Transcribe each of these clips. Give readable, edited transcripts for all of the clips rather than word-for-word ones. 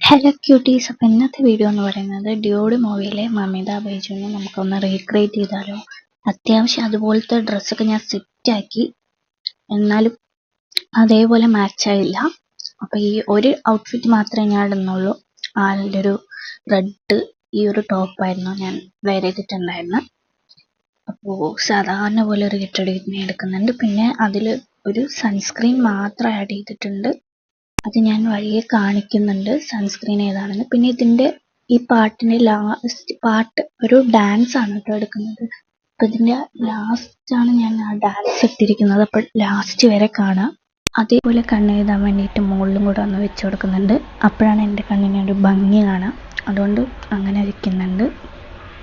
Hello quotes. അപ്പോൾ ഇന്നത്തെ video എന്ന് പറയുന്നത് ഡ്യൂഡ് മൂവിയിലെ മമിത ബൈജുവിനെ നമുക്കൊന്ന് റീക്രിയേറ്റ് ചെയ്താലോ. അത്യാവശ്യം അതുപോലത്തെ ഡ്രസ്സൊക്കെ ഞാൻ സെറ്റാക്കി, എന്നാലും അതേപോലെ മാച്ചായില്ല. അപ്പോൾ ഈ ഒരു ഔട്ട്ഫിറ്റ് മാത്രമേ ഞാൻ ഇടുന്നുള്ളൂ. ആളുടെ ഒരു റെഡ് ഈ ഒരു ടോപ്പായിരുന്നു ഞാൻ വെയർ ചെയ്തിട്ടുണ്ടായിരുന്നത്. അപ്പോൾ സാധാരണ പോലെ ഒരു ഗെറ്റഡിനെ എടുക്കുന്നുണ്ട്. പിന്നെ അതിൽ ഒരു സൺസ്ക്രീൻ മാത്രം ആഡ് ചെയ്തിട്ടുണ്ട്. അത് ഞാൻ വഴിയെ കാണിക്കുന്നുണ്ട് സൺസ്ക്രീൻ ഏതാണെന്ന്. പിന്നെ ഇതിൻ്റെ ഈ പാട്ടിൻ്റെ ലാസ്റ്റ് പാട്ട് ഒരു ഡാൻസ് ആണ് കേട്ടോ എടുക്കുന്നത്. അപ്പോൾ ഇതിൻ്റെ ലാസ്റ്റാണ് ഞാൻ ആ ഡാൻസ് ഇട്ടിരിക്കുന്നത്. അപ്പോൾ ലാസ്റ്റ് വരെ കാണാം. അതേപോലെ കണ്ണെഴുതാൻ വേണ്ടിയിട്ട് മുകളിലും കൂടെ ഒന്ന് വെച്ച് കൊടുക്കുന്നുണ്ട്. അപ്പോഴാണ് എൻ്റെ കണ്ണിന് ഒരു ഭംഗി കാണാം. അതുകൊണ്ട് അങ്ങനെ വയ്ക്കുന്നുണ്ട്.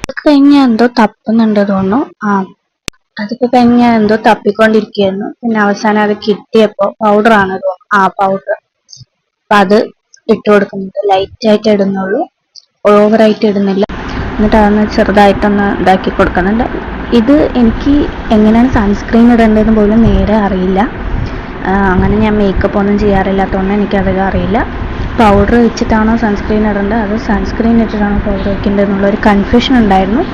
അത് കഴിഞ്ഞ് എന്തോ തപ്പുന്നുണ്ട് തോന്നുന്നു. അതിപ്പോൾ കഴിഞ്ഞ് ഞാൻ എന്തോ തപ്പിക്കൊണ്ടിരിക്കുകയായിരുന്നു. പിന്നെ അവസാനം അത് കിട്ടിയപ്പോൾ പൗഡറാണ് തോന്നുന്നു. പൗഡർ. അപ്പം അത് ഇട്ട് കൊടുക്കുന്നുണ്ട്. ലൈറ്റായിട്ട് ഇടുന്നുള്ളൂ, ഓവറായിട്ട് ഇടുന്നില്ല. എന്നിട്ട് അതൊന്ന് ചെറുതായിട്ടൊന്ന് ഇതാക്കി കൊടുക്കുന്നുണ്ട്. ഇത് എനിക്ക് എങ്ങനെയാണ് സൺസ്ക്രീൻ ഇടേണ്ടതെന്ന് പോലും നേരെ അറിയില്ല. അങ്ങനെ ഞാൻ മേക്കപ്പ് ഒന്നും ചെയ്യാറില്ലാത്തതുകൊണ്ട് എനിക്കധികം അറിയില്ല. പൗഡർ വെച്ചിട്ടാണോ സൺസ്ക്രീൻ ഇടേണ്ടത് അതോ സൺസ്ക്രീൻ ഇട്ടിട്ടാണോ പൗഡർ വെക്കേണ്ടത് എന്നുള്ളൊരു കൺഫ്യൂഷൻ ഉണ്ടായിരുന്നു.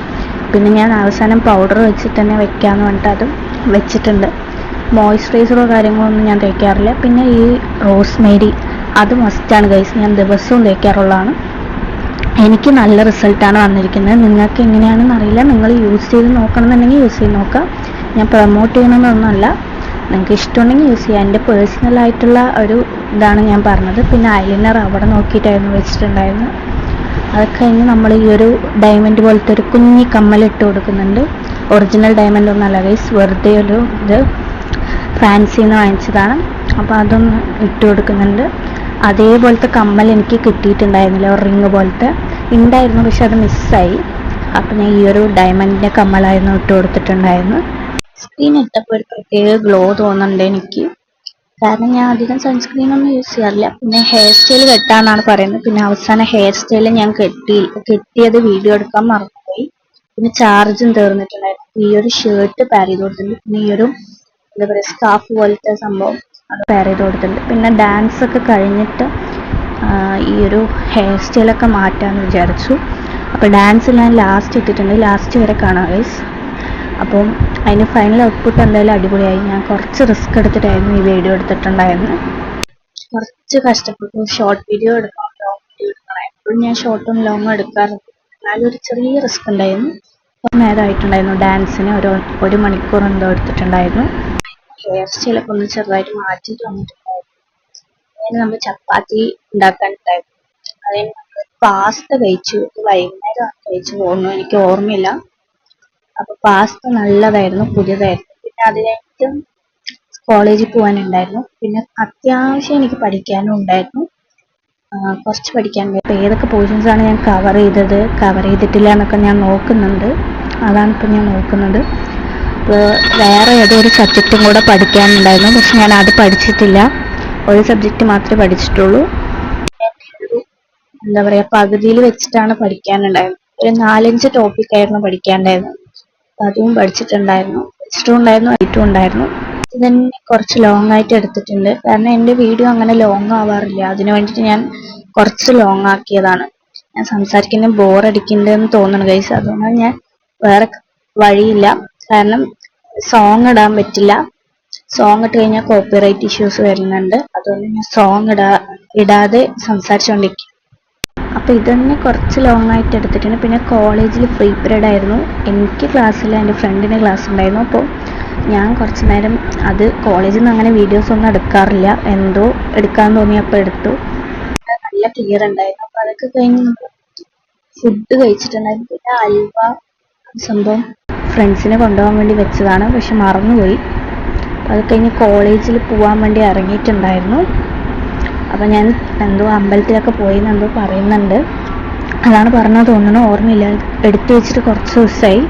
പിന്നെ ഞാൻ അവസാനം പൗഡർ വെച്ചിട്ട് തന്നെ വെക്കാമെന്ന് പറഞ്ഞിട്ട് അതും വെച്ചിട്ടുണ്ട്. മോയ്സ്ചറൈസറോ കാര്യങ്ങളോ ഒന്നും ഞാൻ തേക്കാറില്ല. പിന്നെ ഈ റോസ്മേരി അത് മസ്റ്റാണ് ഗൈസ്, ഞാൻ ദിവസവും തേക്കാറുള്ളതാണ്. എനിക്ക് നല്ല റിസൾട്ടാണ് വന്നിരിക്കുന്നത്. നിങ്ങൾക്ക് എങ്ങനെയാണെന്ന് അറിയില്ല. നിങ്ങൾ യൂസ് ചെയ്ത് നോക്കണമെന്നുണ്ടെങ്കിൽ യൂസ് ചെയ്ത് നോക്കാം. ഞാൻ പ്രൊമോട്ട് ചെയ്യണമെന്നൊന്നുമല്ല, നിങ്ങൾക്ക് ഇഷ്ടമുണ്ടെങ്കിൽ യൂസ് ചെയ്യാം. എൻ്റെ പേഴ്സണലായിട്ടുള്ള ഒരു ഇതാണ് ഞാൻ പറഞ്ഞത്. പിന്നെ ഐലൈനർ അവിടെ നോക്കിയിട്ടായിരുന്നു വെച്ചിട്ടുണ്ടായിരുന്നത്. അത് കഴിഞ്ഞ് നമ്മൾ ഈ ഒരു ഡയമണ്ട് പോലത്തെ ഒരു കുഞ്ഞി കമ്മലിട്ട് കൊടുക്കുന്നുണ്ട്. ഒറിജിനൽ ഡയമണ്ട് ഒന്നല്ല ഗൈസ്, വെറുതെ ഒരു ഇത് ഫാൻസിന്ന് വാങ്ങിച്ചതാണ്. അപ്പോൾ അതൊന്ന് ഇട്ട് കൊടുക്കുന്നുണ്ട്. അതേപോലത്തെ കമ്മൽ എനിക്ക് കിട്ടിയിട്ടുണ്ടായിരുന്നില്ല, ഒരു റിങ് പോലത്തെ ഉണ്ടായിരുന്നു, പക്ഷെ അത് മിസ്സായി. അപ്പം ഞാൻ ഈ ഒരു ഡയമണ്ടിൻ്റെ കമ്മലായിരുന്നു ഇട്ട് കൊടുത്തിട്ടുണ്ടായിരുന്നു. സ്ക്രീൻ ഇട്ടപ്പോൾ ഒരു പ്രത്യേക ഗ്ലോ തോന്നുന്നുണ്ട് എനിക്ക്. കാരണം ഞാൻ അധികം സൺസ്ക്രീൻ ഒന്നും യൂസ് ചെയ്യാറില്ല. പിന്നെ ഹെയർ സ്റ്റൈൽ കെട്ടാന്നാണ് പറയുന്നത്. പിന്നെ അവസാനം ഹെയർ സ്റ്റൈൽ ഞാൻ കെട്ടിയത് വീഡിയോ എടുക്കാൻ മറന്നുപോയി. പിന്നെ ചാർജും തീർന്നിട്ടുണ്ടായിരുന്നു. ഈ ഒരു ഷർട്ട് പാർ ചെയ്ത് കൊടുത്തിട്ടുണ്ട്. പിന്നെ ഈ ഒരു എന്താ പറയുക സ്കാർഫ് പോലത്തെ സംഭവം അത് പെയർ ചെയ്ത് കൊടുത്തിട്ടുണ്ട്. പിന്നെ ഡാൻസ് ഒക്കെ കഴിഞ്ഞിട്ട് ഈ ഒരു ഹെയർ സ്റ്റൈലൊക്കെ മാറ്റാമെന്ന് വിചാരിച്ചു. അപ്പോൾ ഡാൻസ് ഞാൻ ലാസ്റ്റ് ഇട്ടിട്ടുണ്ട്. ലാസ്റ്റ് വരെ കാണാം ഗൈസ്. അപ്പം അതിന് ഫൈനൽ ഔട്ട്പുട്ട് എന്തായാലും അടിപൊളിയായി. ഞാൻ കുറച്ച് റിസ്ക് എടുത്തിട്ടായിരുന്നു ഈ വീഡിയോ എടുത്തിട്ടുണ്ടായിരുന്നത്. കുറച്ച് കഷ്ടപ്പെട്ടു. ഷോർട്ട് വീഡിയോ എടുക്കണം, ലോങ് വീഡിയോ എടുക്കണം. എപ്പോഴും ഞാൻ ഷോർട്ടും ലോങ്ങും എടുക്കാറുണ്ട്. എന്നാലും ഒരു ചെറിയ റിസ്ക് ഉണ്ടായിരുന്നു. അപ്പം നേരമായിട്ടുണ്ടായിരുന്നു. ഡാൻസിന് ഒരു മണിക്കൂർ എന്തോ എടുത്തിട്ടുണ്ടായിരുന്നു. ഹെയർ സ്റ്റൈലൊക്കെ ഒന്ന് ചെറുതായിട്ട് മാറ്റിയിട്ട് വന്നിട്ടുണ്ടായിരുന്നു. അതിന് നമ്മൾ ചപ്പാത്തി ഉണ്ടാക്കാനുണ്ടായിരുന്നു. അതിന് നമ്മൾ പാസ്ത കഴിച്ചു. വൈകുന്നേരം കഴിച്ചു പോകുന്നു, എനിക്ക് ഓർമ്മയില്ല. അപ്പോൾ പാസ്ത നല്ലതായിരുന്നു, പുതിയതായിരുന്നു. പിന്നെ അത് കഴിഞ്ഞിട്ട് കോളേജിൽ പോകാനുണ്ടായിരുന്നു. പിന്നെ അത്യാവശ്യം എനിക്ക് പഠിക്കാനും ഉണ്ടായിരുന്നു. കുറച്ച് പഠിക്കാനുണ്ട്. അപ്പോൾ ഏതൊക്കെ പോർഷൻസാണ് ഞാൻ കവർ ചെയ്തിട്ടില്ല എന്നൊക്കെ ഞാൻ നോക്കുന്നുണ്ട്. അതാണ് ഇപ്പം ഞാൻ നോക്കുന്നത്. അപ്പോൾ വേറെ ഏതോ ഒരു സബ്ജക്റ്റും കൂടെ പഠിക്കാനുണ്ടായിരുന്നു, പക്ഷെ ഞാൻ അത് പഠിച്ചിട്ടില്ല. ഒരു സബ്ജക്റ്റ് മാത്രമേ പഠിച്ചിട്ടുള്ളൂ. എന്താ പറയുക, പകുതിയിൽ വെച്ചിട്ടാണ് പഠിക്കാനുണ്ടായിരുന്നത്. ഒരു 4-5 ടോപ്പിക്കായിരുന്നു പഠിക്കാനുണ്ടായിരുന്നത്. അപ്പം അതും പഠിച്ചിട്ടുണ്ടായിരുന്നു. ആയിട്ടും ഉണ്ടായിരുന്നു. ഇത് തന്നെ കുറച്ച് ലോങ് ആയിട്ട് എടുത്തിട്ടുണ്ട്. കാരണം എൻ്റെ വീഡിയോ അങ്ങനെ ലോങ് ആവാറില്ല. അതിന് വേണ്ടിയിട്ട് ഞാൻ കുറച്ച് ലോങ് ആക്കിയതാണ്. ഞാൻ സംസാരിക്കുന്നത് ബോറടിക്കുന്നുണ്ടെന്ന് തോന്നുന്നു ഗൈസ്. അതുകൊണ്ടാണ് ഞാൻ വേറെ വഴിയില്ല. കാരണം സോങ് ഇടാൻ പറ്റില്ല. സോങ് ഇട്ട് കഴിഞ്ഞാൽ കോപ്പിറൈറ്റ് ഇഷ്യൂസ് വരുന്നുണ്ട്. അതുകൊണ്ട് ഞാൻ സോങ് ഇടാതെ സംസാരിച്ചുകൊണ്ടിരിക്കും. അപ്പോൾ ഇതന്നെ കുറച്ച് ലോങ് ആയിട്ട് എടുത്തിട്ടുണ്ട്. പിന്നെ കോളേജിൽ ഫ്രീ പീരീഡ് ആയിരുന്നു. എനിക്ക് ക്ലാസ്സിൽ എൻ്റെ ഫ്രണ്ടിന് ക്ലാസ് ഉണ്ടായിരുന്നു. അപ്പോൾ ഞാൻ കുറച്ച് നേരം അത് കോളേജിൽ നിന്ന് അങ്ങനെ വീഡിയോസ് ഒന്നും എടുക്കാറില്ല. എന്തോ എടുക്കാൻ തോന്നിയപ്പോൾ എടുത്തു. നല്ല ക്ലിയർ ഉണ്ടായിരുന്നു. അപ്പോൾ അതൊക്കെ കഴിഞ്ഞ് ഫുഡ് കഴിച്ചിട്ടുണ്ടായിരുന്നു. പിന്നെ അൽവ സംഭവം ഫ്രണ്ട്സിനെ കൊണ്ടുപോകാൻ വേണ്ടി വെച്ചതാണ്, പക്ഷെ മറന്നുപോയി. അത് കഴിഞ്ഞ് കോളേജിൽ പോകാൻ വേണ്ടി ഇറങ്ങിയിട്ടുണ്ടായിരുന്നു. അപ്പം ഞാൻ എന്തോ അമ്പലത്തിലൊക്കെ പോയിന്ന് എന്തോ പറയുന്നുണ്ട്. അതാണ് പറഞ്ഞത് തോന്നുന്നു, ഓർമ്മയില്ല. എടുത്തു വെച്ചിട്ട് കുറച്ച് ദിവസമായി.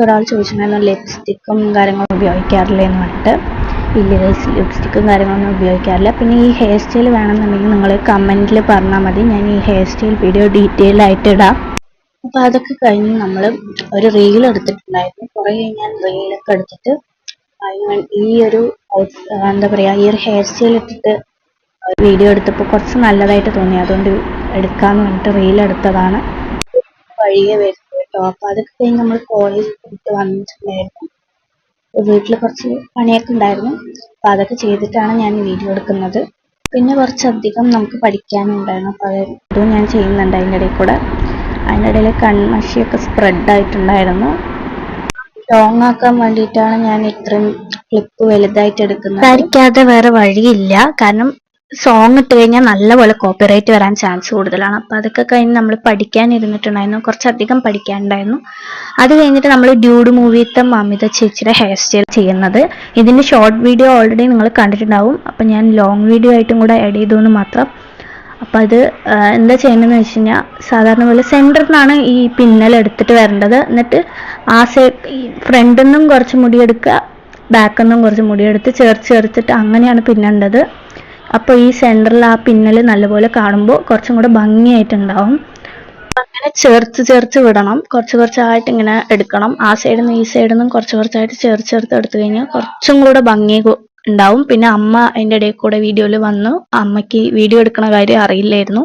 ഒരാൾ ചോദിച്ചിട്ടുണ്ടായിരുന്നു ലിപ്സ്റ്റിക്കും കാര്യങ്ങളും ഉപയോഗിക്കാറില്ല എന്ന് പറഞ്ഞിട്ട്. ഇല്ല ഗൈസ്, ലിപ്സ്റ്റിക്കും കാര്യങ്ങളൊന്നും ഉപയോഗിക്കാറില്ല. പിന്നെ ഈ ഹെയർ സ്റ്റൈൽ വേണമെന്നുണ്ടെങ്കിൽ നിങ്ങൾ കമൻറ്റിൽ പറഞ്ഞാൽ മതി, ഞാൻ ഈ ഹെയർ സ്റ്റൈൽ വീഡിയോ ഡീറ്റെയിൽ ആയിട്ട് ഇടാം. അപ്പോൾ അതൊക്കെ കഴിഞ്ഞ് നമ്മൾ ഒരു റീൽ എടുത്തിട്ടുണ്ടായിരുന്നു. കുറേ ഞാൻ റീലൊക്കെ എടുത്തിട്ട് ഈ ഒരു എന്താ പറയുക, ഈ ഒരു ഹെയർ സ്റ്റൈൽ ഇട്ടിട്ട് വീഡിയോ എടുത്തപ്പോൾ കുറച്ച് നല്ലതായിട്ട് തോന്നി, അതുകൊണ്ട് എടുക്കാന്ന് പറഞ്ഞിട്ട് റീൽ എടുത്തതാണ്. വഴിയെ വരുന്നത് കേട്ടോ. അപ്പൊ അതൊക്കെ കഴിഞ്ഞ് നമ്മൾ കോളേജ് പോയിട്ട് വന്നിട്ടുണ്ടായിരുന്നു. വീട്ടിൽ കുറച്ച് പണിയൊക്കെ ഉണ്ടായിരുന്നു. അപ്പൊ അതൊക്കെ ചെയ്തിട്ടാണ് ഞാൻ വീഡിയോ എടുക്കുന്നത്. പിന്നെ കുറച്ചധികം നമുക്ക് പഠിക്കാനുണ്ടായിരുന്നു. അപ്പൊ അതും ഞാൻ ചെയ്യുന്നുണ്ട് അതിൻ്റെ ഇടയിൽ കൂടെ. അതിൻ്റെ ഇടയിൽ കൺമഷിയൊക്കെ സ്പ്രെഡ് ആയിട്ടുണ്ടായിരുന്നു. ലോങ് ആക്കാൻ വേണ്ടിയിട്ടാണ് ഞാൻ ഇത്രയും ക്ലിപ്പ് വലുതായിട്ട് എടുക്കുന്നത്. ധരിക്കാതെ വേറെ വഴിയില്ല. കാരണം സോങ് ഇട്ട് കഴിഞ്ഞാൽ നല്ലപോലെ കോപ്പിറൈറ്റ് വരാൻ ചാൻസ് കൂടുതലാണ്. അപ്പൊ അതൊക്കെ കഴിഞ്ഞ് നമ്മൾ പഠിക്കാൻ ഇരുന്നിട്ടുണ്ടായിരുന്നു. കുറച്ചധികം പഠിക്കാനുണ്ടായിരുന്നു. അത് കഴിഞ്ഞിട്ട് നമ്മൾ ഡ്യൂഡ് മൂവിത്തെ മമിത ചേച്ചിയുടെ ഹെയർ സ്റ്റൈൽ ചെയ്യുന്നത്. ഇതിന്റെ ഷോർട്ട് വീഡിയോ ഓൾറെഡി നിങ്ങൾ കണ്ടിട്ടുണ്ടാവും. അപ്പൊ ഞാൻ ലോങ് വീഡിയോ ആയിട്ടും കൂടെ ആഡ് ചെയ്തു എന്ന് മാത്രം. അപ്പൊ അത് എന്താ ചെയ്യേണ്ടതെന്ന് വെച്ച് കഴിഞ്ഞാൽ, സാധാരണ പോലെ സെന്ററിൽ നിന്നാണ് ഈ പിന്നൽ എടുത്തിട്ട് വരേണ്ടത്. എന്നിട്ട് ആ സൈഡ് ഫ്രണ്ടിൽ നിന്നും കുറച്ച് മുടിയെടുക്കുക, ബാക്കിൽ നിന്നും കുറച്ച് മുടിയെടുത്ത് ചേർത്തിട്ട് അങ്ങനെയാണ് പിന്നേണ്ടത്. അപ്പോൾ ഈ സെന്ററിൽ ആ പിന്നൽ നല്ലപോലെ കാണുമ്പോൾ കുറച്ചും കൂടെ ഭംഗിയായിട്ടുണ്ടാവും. അങ്ങനെ ചേർത്ത് വിടണം. കുറച്ചായിട്ട് ഇങ്ങനെ എടുക്കണം. ആ സൈഡിൽ നിന്ന് ഈ സൈഡിൽ നിന്നും കുറച്ചായിട്ട് ചേർത്ത് എടുത്തു കഴിഞ്ഞാൽ കുറച്ചും കൂടെ ഭംഗി ഉണ്ടാവും. പിന്നെ അമ്മ അതിൻ്റെ ഇടയിൽ കൂടെ വീഡിയോയിൽ വന്നു. അമ്മയ്ക്ക് വീഡിയോ എടുക്കണ കാര്യം അറിയില്ലായിരുന്നു,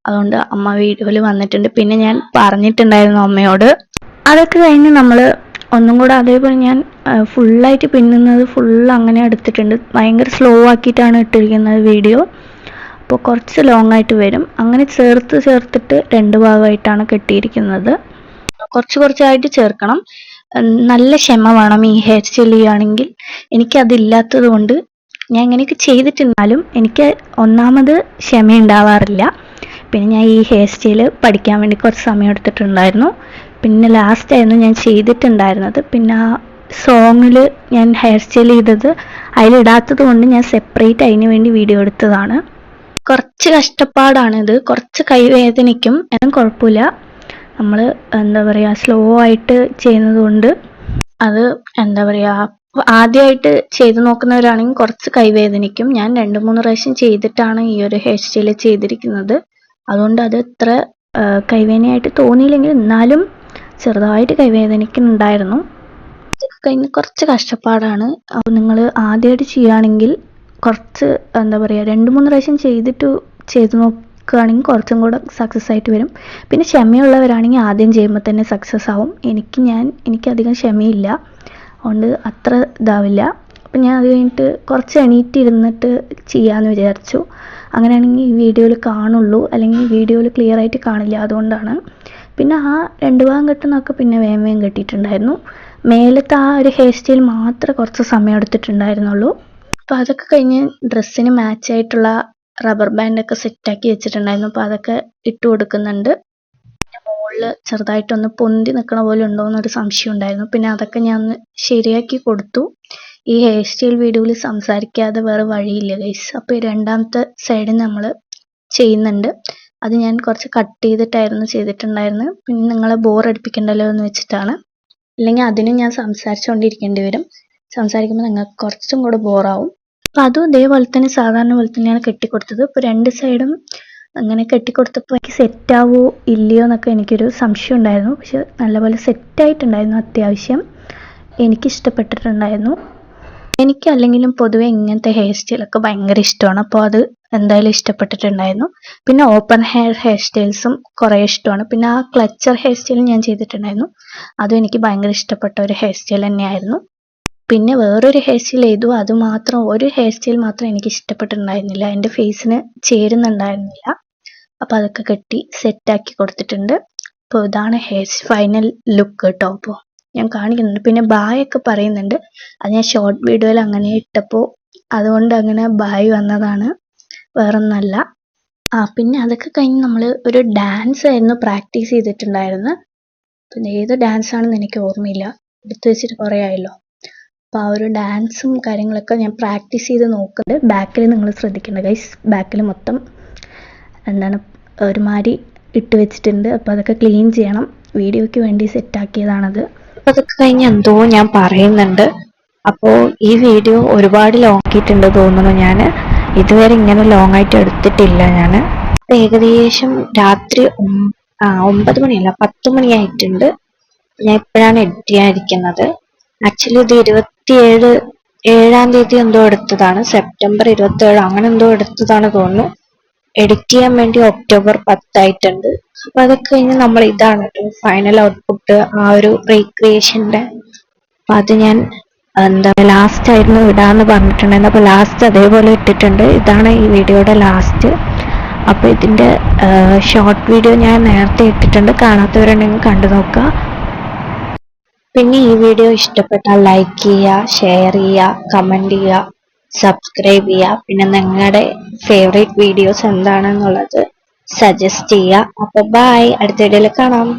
അതുകൊണ്ട് അമ്മ വീഡിയോയിൽ വന്നിട്ടുണ്ട്. പിന്നെ ഞാൻ പറഞ്ഞിട്ടുണ്ടായിരുന്നു അമ്മയോട്. അതൊക്കെ കഴിഞ്ഞ് നമ്മൾ ഒന്നും കൂടെ അതേപോലെ ഞാൻ ഫുള്ളായിട്ട് പിന്നുന്നത് അങ്ങനെ എടുത്തിട്ടുണ്ട്. ഭയങ്കര സ്ലോ ആക്കിയിട്ടാണ് ഇട്ടിരിക്കുന്നത് വീഡിയോ. അപ്പോൾ കുറച്ച് ലോങ് ആയിട്ട് വരും. അങ്ങനെ ചേർത്തിട്ട് 2 ഭാഗമായിട്ടാണ് കെട്ടിയിരിക്കുന്നത്. കുറച്ചായിട്ട് ചേർക്കണം. നല്ല ക്ഷമ വേണം ഈ ഹെയർ സ്റ്റൈൽ ചെയ്യുകയാണെങ്കിൽ. എനിക്കതില്ലാത്തത് കൊണ്ട് ഞാൻ ഇങ്ങനെയൊക്കെ ചെയ്തിട്ടുണ്ടാലും എനിക്ക് ഒന്നാമത് ക്ഷമ ഉണ്ടാവാറില്ല. പിന്നെ ഞാൻ ഈ ഹെയർ സ്റ്റൈൽ പഠിക്കാൻ വേണ്ടി കുറച്ച് സമയം എടുത്തിട്ടുണ്ടായിരുന്നു. പിന്നെ ലാസ്റ്റ് ആയിരുന്നു ഞാൻ ചെയ്തിട്ടുണ്ടായിരുന്നത്. പിന്നെ ആ സോങ്ങിൽ ഞാൻ ഹെയർ സ്റ്റൈൽ ചെയ്തത് അതിലിടാത്തത് കൊണ്ട് ഞാൻ സെപ്പറേറ്റ് അതിന് വേണ്ടി വീഡിയോ എടുത്തതാണ്. കുറച്ച് കഷ്ടപ്പാടാണിത്, കുറച്ച് കൈവേദനിക്കും, എന്നാൽ കുഴപ്പമില്ല. നമ്മൾ എന്താ പറയുക, സ്ലോ ആയിട്ട് ചെയ്യുന്നത് കൊണ്ട് അത് എന്താ പറയുക, ആദ്യമായിട്ട് ചെയ്ത് നോക്കുന്നവരാണെങ്കിൽ കുറച്ച് കൈവേദനിക്കും. ഞാൻ 2-3 പ്രാവശ്യം ചെയ്തിട്ടാണ് ഈ ഒരു ഹെയർ സ്റ്റൈൽ ചെയ്തിരിക്കുന്നത്. അതുകൊണ്ട് അത് ഇത്ര കൈവേദനയായിട്ട് തോന്നിയില്ലെങ്കിൽ എന്നാലും ചെറുതായിട്ട് കൈവേദനിക്കുന്നുണ്ടായിരുന്നു. ഇതൊക്കെ കഴിഞ്ഞ് കുറച്ച് കഷ്ടപ്പാടാണ്. അപ്പോൾ നിങ്ങൾ ആദ്യമായിട്ട് ചെയ്യുകയാണെങ്കിൽ കുറച്ച് എന്താ പറയുക, 2-3 പ്രാവശ്യം ചെയ്ത് നോക്കുകയാണെങ്കിൽ കുറച്ചും കൂടെ സക്സസ് ആയിട്ട് വരും. പിന്നെ ക്ഷമയുള്ളവരാണെങ്കിൽ ആദ്യം ചെയ്യുമ്പോൾ തന്നെ സക്സസ് ആവും. എനിക്കധികം ക്ഷമയില്ല, അതുകൊണ്ട് അത്ര ഇതാവില്ല. അപ്പം ഞാൻ അത് കഴിഞ്ഞിട്ട് കുറച്ച് എണീറ്റിരുന്നിട്ട് ചെയ്യാമെന്ന് വിചാരിച്ചു. അങ്ങനെയാണെങ്കിൽ ഈ വീഡിയോയിൽ കാണുള്ളൂ, അല്ലെങ്കിൽ വീഡിയോയിൽ ക്ലിയർ ആയിട്ട് കാണില്ല, അതുകൊണ്ടാണ്. പിന്നെ ആ 2 ഭാഗം കെട്ടുന്നതൊക്കെ പിന്നെ വേഗം കെട്ടിയിട്ടുണ്ടായിരുന്നു. മേലത്തെ ആ ഒരു ഹെയർ സ്റ്റൈൽ മാത്രമേ കുറച്ച് സമയം എടുത്തിട്ടുണ്ടായിരുന്നുള്ളൂ. അപ്പോൾ അതൊക്കെ കഴിഞ്ഞ് ഡ്രസ്സിന് മാച്ചായിട്ടുള്ള റബ്ബർ ബാൻഡൊക്കെ സെറ്റാക്കി വെച്ചിട്ടുണ്ടായിരുന്നു. അപ്പോൾ അതൊക്കെ ഇട്ട് കൊടുക്കുന്നുണ്ട്. മുകളിൽ ചെറുതായിട്ടൊന്ന് പൊന്തി നിൽക്കണ പോലെ ഉണ്ടോ എന്നൊരു സംശയം ഉണ്ടായിരുന്നു. പിന്നെ അതൊക്കെ ഞാൻ ഒന്ന് ശരിയാക്കി കൊടുത്തു. ഈ ഹെയർ സ്റ്റൈൽ വീഡിയോയിൽ സംസാരിക്കാതെ വേറെ വഴിയില്ല ഗൈസ്. അപ്പോൾ ഈ രണ്ടാമത്തെ സൈഡ് നമ്മൾ ചെയ്യുന്നുണ്ട്. അത് ഞാൻ കുറച്ച് കട്ട് ചെയ്തിട്ടായിരുന്നു ചെയ്തിട്ടുണ്ടായിരുന്നത്. പിന്നെ നിങ്ങളെ ബോർ അടിപ്പിക്കണ്ടല്ലോ എന്ന് വെച്ചിട്ടാണ്. അല്ലെങ്കിൽ അതിനും ഞാൻ സംസാരിച്ചുകൊണ്ടിരിക്കേണ്ടി വരും. സംസാരിക്കുമ്പോൾ നിങ്ങൾക്ക് കുറച്ചും കൂടെ ബോറാവും. അപ്പം അതും ഇതേപോലെ തന്നെ സാധാരണ പോലെ തന്നെയാണ് കെട്ടിക്കൊടുത്തത്. ഇപ്പോൾ 2 സൈഡും അങ്ങനെ കെട്ടിക്കൊടുത്തപ്പോൾ എനിക്ക് സെറ്റാവോ ഇല്ലയോ എന്നൊക്കെ എനിക്കൊരു സംശയം ഉണ്ടായിരുന്നു. പക്ഷെ നല്ലപോലെ സെറ്റായിട്ടുണ്ടായിരുന്നു. അത്യാവശ്യം എനിക്കിഷ്ടപ്പെട്ടിട്ടുണ്ടായിരുന്നു. എനിക്ക് അല്ലെങ്കിലും പൊതുവെ ഇങ്ങനത്തെ ഹെയർ സ്റ്റൈലൊക്കെ ഭയങ്കര ഇഷ്ടമാണ്. അപ്പോൾ അത് എന്തായാലും ഇഷ്ടപ്പെട്ടിട്ടുണ്ടായിരുന്നു. പിന്നെ ഓപ്പൺ ഹെയർ സ്റ്റൈൽസും കുറേ ഇഷ്ടമാണ്. പിന്നെ ആ ക്ലച്ചർ ഹെയർ സ്റ്റൈൽ ഞാൻ ചെയ്തിട്ടുണ്ടായിരുന്നു. അതും എനിക്ക് ഭയങ്കര ഇഷ്ടപ്പെട്ട ഒരു ഹെയർ സ്റ്റൈൽ തന്നെയായിരുന്നു. പിന്നെ വേറൊരു ഹെയർ സ്റ്റൈൽ ചെയ്തു, ഒരു ഹെയർ സ്റ്റൈൽ മാത്രം എനിക്ക് ഇഷ്ടപ്പെട്ടിട്ടുണ്ടായിരുന്നില്ല, എൻ്റെ ഫേസിന് ചേരുന്നുണ്ടായിരുന്നില്ല. അപ്പോൾ അതൊക്കെ കെട്ടി സെറ്റാക്കി കൊടുത്തിട്ടുണ്ട്. അപ്പോൾ ഇതാണ് ഹെയർ ഫൈനൽ ലുക്ക് കേട്ടോ. അപ്പോൾ ഞാൻ കാണിക്കുന്നുണ്ട്. പിന്നെ ബായൊക്കെ പറയുന്നുണ്ട്. അത് ഞാൻ ഷോർട്ട് വീഡിയോയിൽ അങ്ങനെ ഇട്ടപ്പോൾ അതുകൊണ്ട് അങ്ങനെ ബായ് വന്നതാണ്, വേറൊന്നല്ല. പിന്നെ അതൊക്കെ കഴിഞ്ഞ് നമ്മൾ ഒരു ഡാൻസ് ആയിരുന്നു പ്രാക്ടീസ് ചെയ്തിട്ടുണ്ടായിരുന്നത്. പിന്നെ ഏത് ഡാൻസ് ആണെന്ന് എനിക്ക് ഓർമ്മയില്ല, എടുത്തു വെച്ചിട്ട് കുറേ ആയല്ലോ. അപ്പോൾ ആ ഒരു ഡാൻസും കാര്യങ്ങളൊക്കെ ഞാൻ പ്രാക്ടീസ് ചെയ്ത് നോക്കുന്നുണ്ട്. ബാക്കിൽ നിങ്ങൾ ശ്രദ്ധിക്കേണ്ട ഗൈസ്, ബാക്കിൽ മൊത്തം ഒരുമാതിരി ഇട്ട് വെച്ചിട്ടുണ്ട്. അപ്പോൾ അതൊക്കെ ക്ലീൻ ചെയ്യണം. വീഡിയോയ്ക്ക് വേണ്ടി സെറ്റാക്കിയതാണത്. അപ്പോൾ അതൊക്കെ കഴിഞ്ഞ് എന്തോ ഞാൻ പറയുന്നുണ്ട്. അപ്പോൾ ഈ വീഡിയോ ഒരുപാട് ലോങ് ആക്കിയിട്ടുണ്ട് തോന്നുന്നു. ഞാൻ ഇതുവരെ ഇങ്ങനെ ലോങ് ആയിട്ട് എടുത്തിട്ടില്ല. ഞാൻ ഏകദേശം രാത്രി 9 മണിയല്ല 10 മണിയായിട്ടുണ്ട്. ഞാൻ ഇപ്പോഴാണ് എഡിറ്റ് ചെയ്യാനിരിക്കുന്നത്. ആക്ച്വലി ഇത് 27 7-ാം തീയതി എന്തോ എടുത്തതാണ്, സെപ്റ്റംബർ 27 അങ്ങനെ എന്തോ എടുത്തതാണ് തോന്നുന്നു. എഡിറ്റ് ചെയ്യാൻ വേണ്ടി ഒക്ടോബർ 10 ആയിട്ടുണ്ട്. അപ്പൊ അതൊക്കെ കഴിഞ്ഞ് നമ്മൾ ഇതാണ് ഫൈനൽ ഔട്ട്പുട്ട് ആ ഒരു റീക്രിയേഷന്റെ. അപ്പൊ അത് ഞാൻ എന്താ ലാസ്റ്റ് ആയിരുന്നു ഇടാന്ന് പറഞ്ഞിട്ടുണ്ടായിരുന്നു. അപ്പൊ ലാസ്റ്റ് അതേപോലെ ഇട്ടിട്ടുണ്ട്. ഇതാണ് ഈ വീഡിയോയുടെ ലാസ്റ്റ്. അപ്പൊ ഇതിന്റെ ഷോർട്ട് വീഡിയോ ഞാൻ നേരത്തെ ഇട്ടിട്ടുണ്ട്, കാണാത്തവരുണ്ടെങ്കിൽ കണ്ടു നോക്കുക. പിന്നെ ഈ വീഡിയോ ഇഷ്ടപ്പെട്ടാൽ ലൈക്ക് ചെയ്യുക, ഷെയർ ചെയ്യുക, കമന്റ് ചെയ്യുക, സബ്സ്ക്രൈബ് ചെയ്യുക. പിന്നെ നിങ്ങളുടെ ഫേവറേറ്റ് വീഡിയോസ് എന്താണെന്നുള്ളത് സജസ്റ്റ് ചെയ്യുക. അപ്പൊ ബൈ, അടുത്ത വീഡിയോയിൽ കാണാം.